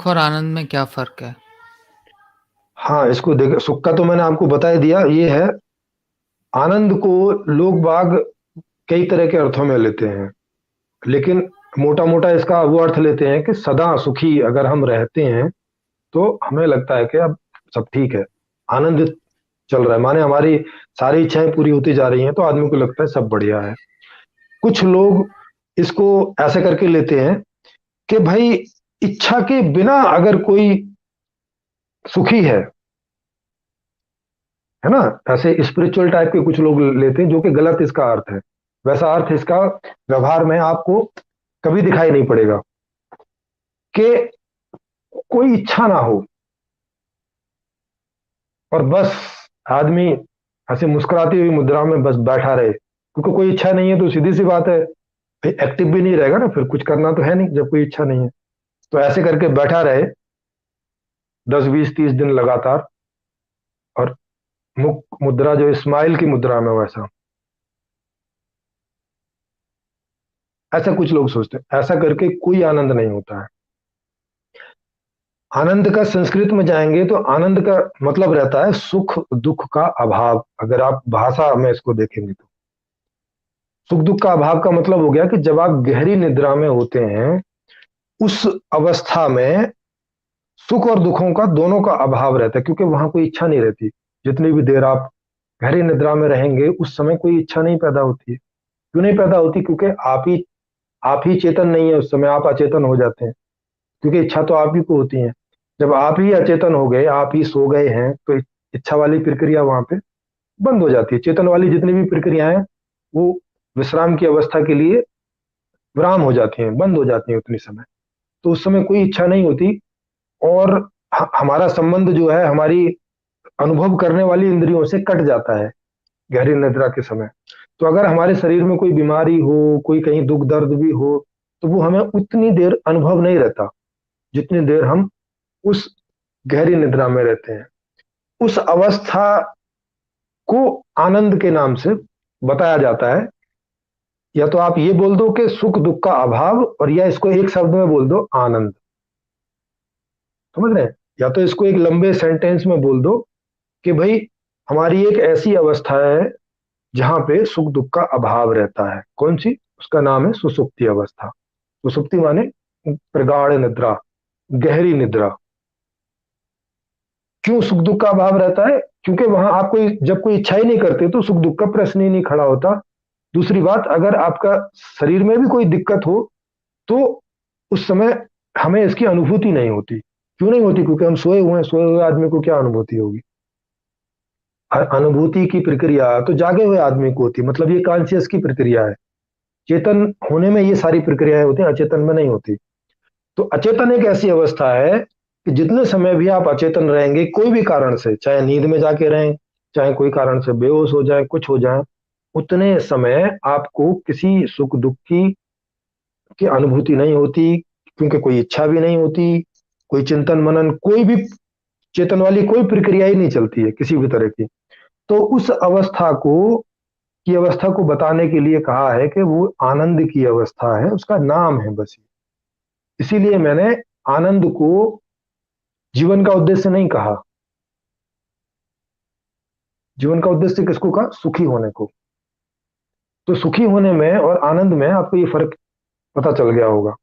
सुख और आनंद में क्या फर्क है? हाँ, इसको देख, सुख का तो मैंने आपको बता ही दिया। ये है, आनंद को लोग बाग कई तरह के अर्थों में लेते हैं, लेकिन मोटा मोटा इसका वो अर्थ लेते हैं कि सदा सुखी अगर हम रहते हैं तो हमें लगता है कि अब सब ठीक है, आनंद चल रहा है, माने हमारी सारी इच्छाएं पूरी होती जा रही हैं, तो आदमी को लगता है सब बढ़िया है। कुछ लोग इसको ऐसे करके लेते हैं कि भाई, इच्छा के बिना अगर कोई सुखी है ना, ऐसे स्पिरिचुअल टाइप के कुछ लोग लेते हैं, जो कि गलत इसका अर्थ है। वैसा अर्थ इसका व्यवहार में आपको कभी दिखाई नहीं पड़ेगा कि कोई इच्छा ना हो और बस आदमी ऐसे मुस्कुराती हुई मुद्रा में बस बैठा रहे, क्योंकि कोई इच्छा नहीं है तो सीधी सी बात है, एक्टिव भी नहीं रहेगा ना, फिर कुछ करना तो है नहीं जब कोई इच्छा नहीं है। तो ऐसे करके बैठा रहे 10 20 30 दिन लगातार, और मुख मुद्रा जो स्माइल की मुद्रा में, वैसा ऐसा कुछ लोग सोचते हैं। ऐसा करके कोई आनंद नहीं होता है। आनंद का संस्कृत में जाएंगे तो आनंद का मतलब रहता है सुख दुख का अभाव। अगर आप भाषा में इसको देखेंगे तो सुख दुख का अभाव का मतलब हो गया कि जब आप गहरी निद्रा में होते हैं, उस अवस्था में सुख और दुखों का दोनों का अभाव रहता है, क्योंकि वहां कोई इच्छा नहीं रहती। जितनी भी देर आप गहरी निद्रा में रहेंगे, उस समय कोई इच्छा नहीं पैदा होती है। क्यों नहीं पैदा होती? क्योंकि आप ही चेतन नहीं है, उस समय आप अचेतन हो जाते हैं, क्योंकि इच्छा तो आप ही को होती है। जब आप ही अचेतन हो गए, आप ही सो गए हैं, तो इच्छा वाली प्रक्रिया वहां पे बंद हो जाती है। चेतन वाली जितनी भी प्रक्रियाएं हैं, वो विश्राम की अवस्था के लिए विराम हो जाती हैं, बंद हो जाती हैं उतनी समय। तो उस समय कोई इच्छा नहीं होती, और हमारा संबंध जो है हमारी अनुभव करने वाली इंद्रियों से कट जाता है गहरी निद्रा के समय। तो अगर हमारे शरीर में कोई बीमारी हो, कोई कहीं दुख दर्द भी हो, तो वो हमें उतनी देर अनुभव नहीं रहता जितनी देर हम उस गहरी निद्रा में रहते हैं। उस अवस्था को आनंद के नाम से बताया जाता है। या तो आप ये बोल दो कि सुख दुख का अभाव, और या इसको एक शब्द में बोल दो, आनंद। समझ रहे हैं? या तो इसको एक लंबे सेंटेंस में बोल दो कि भाई, हमारी एक ऐसी अवस्था है जहां पे सुख दुख का अभाव रहता है। कौन सी? उसका नाम है सुसुप्ति अवस्था। सुसुप्ति माने प्रगाढ़ निद्रा, गहरी निद्रा। क्यों सुख दुख का अभाव रहता है? क्योंकि वहां आप कोई जब कोई इच्छा ही नहीं करते तो सुख दुख का प्रश्न ही नहीं खड़ा होता। दूसरी बात, अगर आपका शरीर में भी कोई दिक्कत हो, तो उस समय हमें इसकी अनुभूति नहीं होती। क्यों नहीं होती? क्योंकि हम सोए हुए हैं। सोए हुए आदमी को क्या अनुभूति होगी? अनुभूति की प्रक्रिया तो जागे हुए आदमी को होती है, मतलब ये कॉन्शियस की प्रक्रिया है। चेतन होने में ये सारी प्रक्रियाएं होती हैं, अचेतन में नहीं होती। तो अचेतन एक ऐसी अवस्था है कि जितने समय भी आप अचेतन रहेंगे, कोई भी कारण से, चाहे नींद में जाके रहें, चाहे कोई कारण से बेहोश हो जाए, कुछ हो जाए, उतने समय आपको किसी सुख दुख की अनुभूति नहीं होती, क्योंकि कोई इच्छा भी नहीं होती, कोई चिंतन मनन, कोई भी चेतन वाली कोई प्रक्रिया ही नहीं चलती है किसी भी तरह की। तो उस अवस्था को की अवस्था को बताने के लिए कहा है कि वो आनंद की अवस्था है, उसका नाम है बस। इसीलिए मैंने आनंद को जीवन का उद्देश्य नहीं कहा। जीवन का उद्देश्य किसको कहा? सुखी होने को। तो सुखी होने में और आनंद में आपको ये फर्क पता चल गया होगा।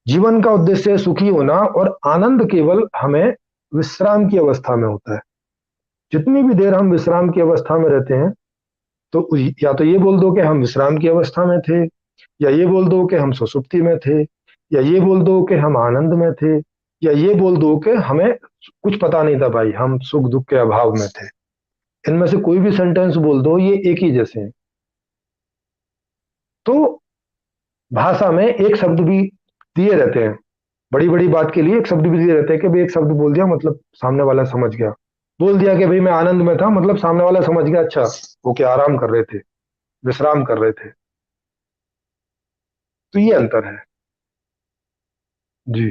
जीवन का उद्देश्य सुखी होना, और आनंद केवल हमें विश्राम की अवस्था में होता है। जितनी भी देर हम विश्राम की अवस्था में रहते हैं, तो या तो ये बोल दो कि हम विश्राम की अवस्था में थे, या ये बोल दो कि हम सुषुप्ति में थे, या ये बोल दो कि हम आनंद में थे, या ये बोल दो कि हमें कुछ पता नहीं था भाई, हम सुख दुख के अभाव में थे। इनमें से कोई भी सेंटेंस बोल दो, ये एक ही जैसे हैं। तो भाषा में एक शब्द भी दिए रहते हैं, बड़ी बड़ी बात के लिए एक शब्द भी दिए रहते हैं कि भाई एक शब्द बोल दिया मतलब सामने वाला समझ गया। बोल दिया कि भाई मैं आनंद में था, मतलब सामने वाला समझ गया, अच्छा वो क्या आराम कर रहे थे, विश्राम कर रहे थे। तो ये अंतर है। जी।